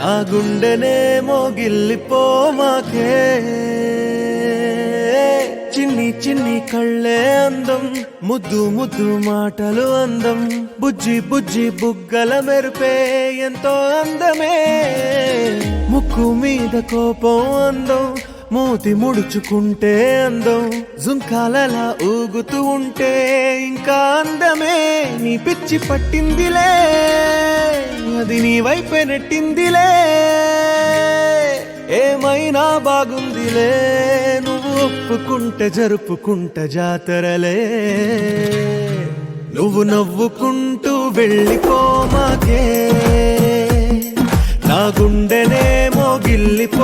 నా గుండెనే మోగిల్లిపోమాకే చిన్ని చిన్ని కళ్ళే అందం ముద్దు ముద్దు మాటలు అందం బుజ్జి బుజ్జి బుగ్గల మెరుపే ఎంతో అందమే ముక్కు మీద కోపం అందం మూతి ముడుచుకుంటే అందం జుంకాలలా ఊగుతూ ఉంటే ఇంకా అందమే నీ పిచ్చి పట్టిందిలే అది నీ వైపే నెట్టిందిలే ఏమైనా బాగుందిలే నువ్వు ఒప్పుకుంటే జరుపుకుంట జాతరలే నువ్వు నవ్వుకుంటూ వెళ్ళిపోమాకే నా గుండెనే మోగిల్లిపో